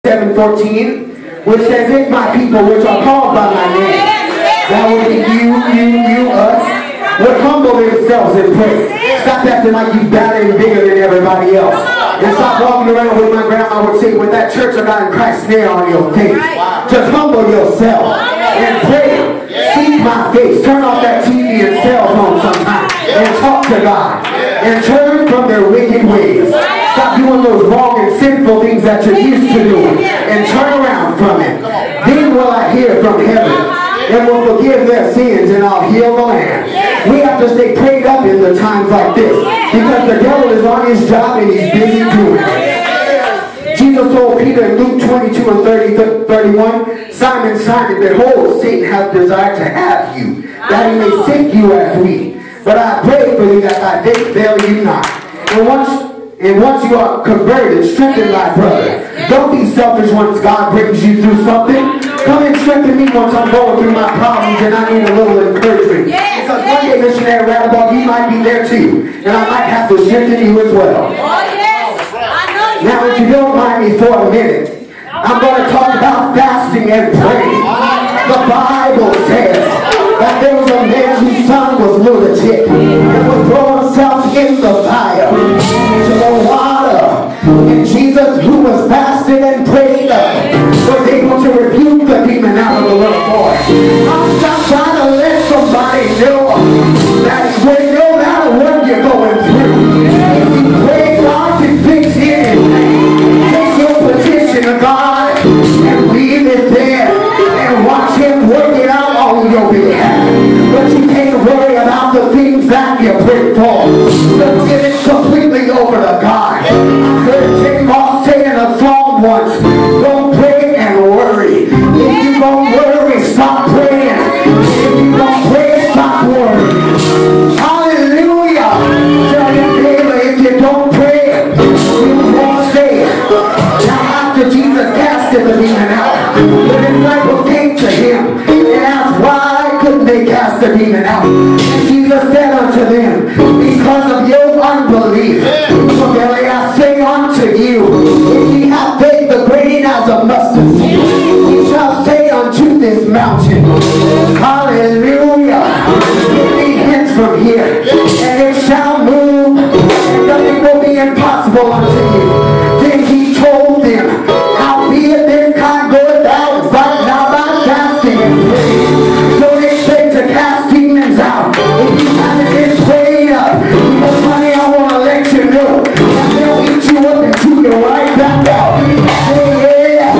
7:14, which says, if my people which are called by my name, that would be you, us, would humble themselves and pray. Stop acting like you better and bigger than everybody else. And stop walking around with, my grandma would say, with that Church of God in Christ nail on your face. Just humble yourself and pray. Seek my face. Turn off that TV and cell phone sometime and talk to God. And turn from their wicked ways. Stop doing those wrong and sinful things that you're used to doing. And turn around from it. Then will I hear from heaven and will forgive their sins, and I'll heal the land. We have to stay prayed up in the times like this, because the devil is on his job and he's busy doing it. Jesus told Peter in Luke 22 and 31, Simon, Simon, behold, Satan hath desired to have you, that he may sift you as wheat. But I pray for you that thy faith fail you not. And once you are converted, strengthen thy brother. Don't be selfish once God brings you through something. Come and strengthen me once I'm going through my problems and I need a little encouragement. Because one day, Missionary Rattleball, you might be there too. And I might have to strengthen you as well. Now, if you don't mind me for a minute, I'm going to talk about fasting and praying. The Bible says that there was a man whose son was lunatic and would throw himself in the fire, into the water. And Jesus, who was fasting and praying, was able to rebuke the demon out of the little boy. I'm just trying to let somebody know that when no matter what you're going through, if you pray, God can fix it. Take your petition to God and leave it there and watch Him work it out on your behalf. But you can't worry about the things that you pray for. Just give it completely over to God. I heard Jay Moss say in a song once, don't pray and worry. If you don't worry, stop praying. If you don't pray, stop worrying. Hallelujah. Tell your neighbor, if you don't pray, you won't stay. Now after Jesus casted the demon out, the disciples came to him and asked, why couldn't they cast the demon out? And Jesus said unto them, because of your unbelief. For verily I say unto you, if ye have faith the grain as a mustard seed, ye shall say unto this mountain, hallelujah, give me hence from here, and it shall move, and nothing will be impossible unto you. Then he told them, howbeit this kind goeth out right now by fasting and praying. So they say to cast demons out. If you haven't been prayed up, because honey, I want to let you know that they'll eat you up and chew you right back out. Yeah,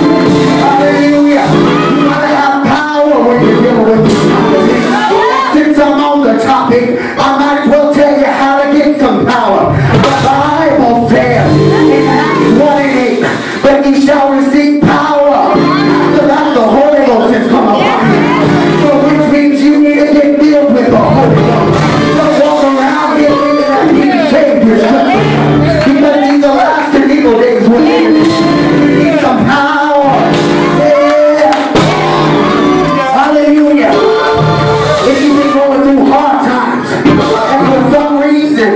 hallelujah. You gotta have power when you're dealing with this kind of thing. Since I'm on the topic, I might as well tell you how to get some power. The Bible says in Acts 1 and 8, but ye shall receive power after that the Holy Ghost has come upon you. So which means you need to get filled with the Holy Ghost. Don't walk around here thinking that you can save yourself. Because these are last and evil days with you. You need some power. Yeah. Hallelujah. If you've been going through hard times, and for some reason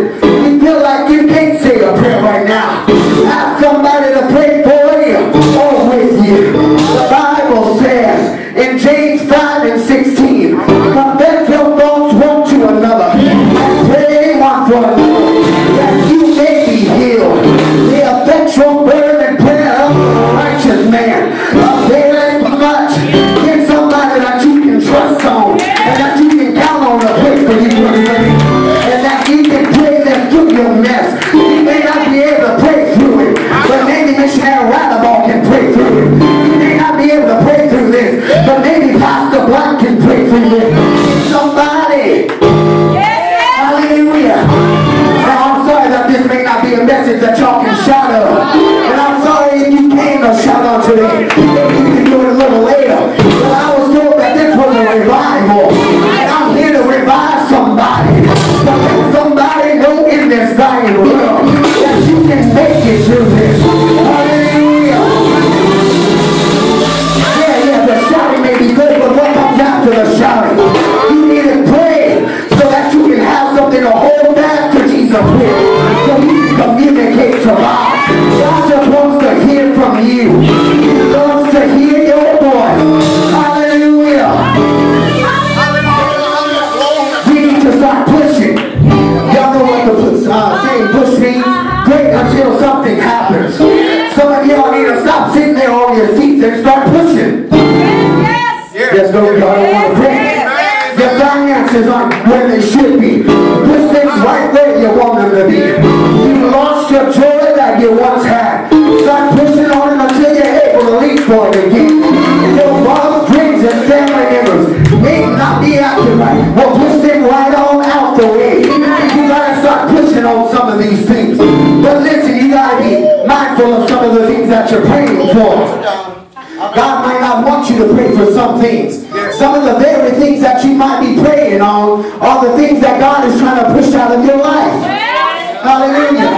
you feel like you can't say a prayer right now, ask somebody to pray for you or with you. The Bible says in James 5 and 16, confess your faults one to another and pray one for another, that you may be healed. The effectual fervent prayer of a righteous man availeth much. Get somebody that you can trust on and that you can count on to pray for you, and that you can pray them through your mess. You may not be able to pray through it, but maybe Missionary Rattleball can pray through it. You may not be able to pray through this, but maybe Pastor Black can pray through this. Somebody. Hallelujah. Now I'm sorry that this may not be a message that y'all can shout out. And I'm sorry if you came to shout out today. You can do it a little later. But I was told that this was a revival. And I'm here to revive somebody. So let somebody know in this dying world that you can make it through this. Hallelujah. Yeah, the shouting may be good, but what comes after the shouting? You need to pray so that you can have something to hold back to Jesus with, so you can communicate to God. God just wants to hear from you. your seats and start pushing. Yes, no, y'all don't want to pray. Your finances aren't where they should be. Push things right where you want them to be. You lost your joy that you once had. Start pushing on it until you're able to reach for it again. Your father's friends and family members may not be acting right. Well, push them right on out the way. You gotta start pushing on some of these things. But listen, you gotta be mindful of some of the things that you're praying for. God might not want you to pray for some things. Some of the very things that you might be praying on are the things that God is trying to push out of your life. Hallelujah.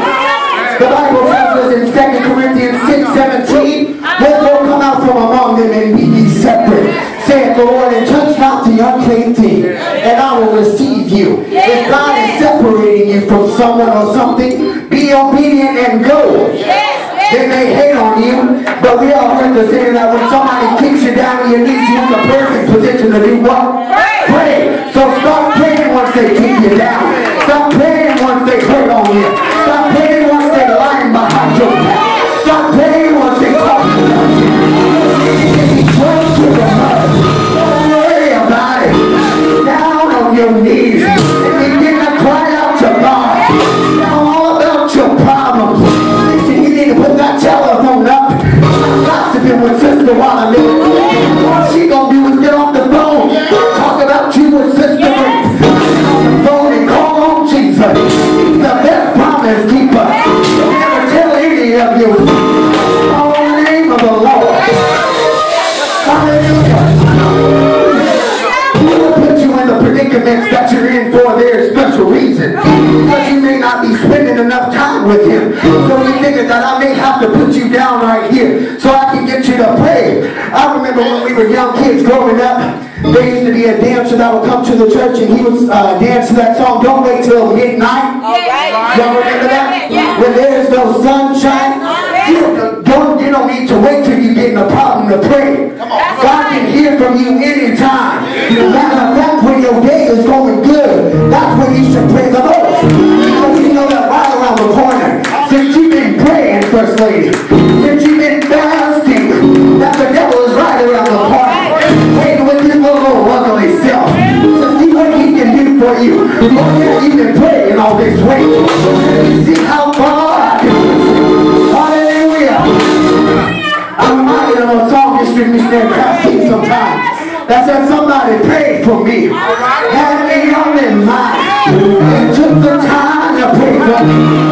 The Bible tells us in 2 Corinthians 6:17, therefore come out from among them and be ye separate, saith the Lord, and touch not the unclean thing, and I will receive you. If God is separating you from someone or something, be obedient and go. They may hate on you, but we all heard the saying that when somebody kicks you down on your knees, you're in the perfect position to do what? Pray. So stop praying once they kick you down. Stop praying once they hurt on you. Stop praying once they lying behind your back. Stop praying once they talk about you. Don't worry about it. Down on your knees and begin to cry out to God. Tell all about your problems. Put that telephone up. I'm gossiping with Sister Walla. All she gonna do is get off the phone, talk about you with Sister Rick. Get on the phone and call on Jesus. He's the best promise keeper. Don't ever tell any of you. Call on the name of the Lord. Hallelujah. He will put you in the predicaments that you're in for their special reason. Because you may not be spending enough time with Him. So you figure that I may have to put you down right here so I can get you to pray. I remember when we were young kids growing up, there used to be a dancer that would come to the church and he would dance to that song, Don't Wait Till Midnight. Y'all remember that? When there's no sunshine, you don't need to wait till you get in a problem to pray. God can hear from you anytime. Matter of fact, when your day is going good, that's when you should pray the most. Because you know that right around the corner, since you've been praying, First Lady, since you've been fasting, that the devil is right around the corner, waiting with his little ugly self to see what he can do for you. Before you've been praying all this way, see how far. Hallelujah. I'm reminded of a song Missionary Craft sings sometimes that said, somebody prayed for me, had me on their mind, and took the time to pray for me.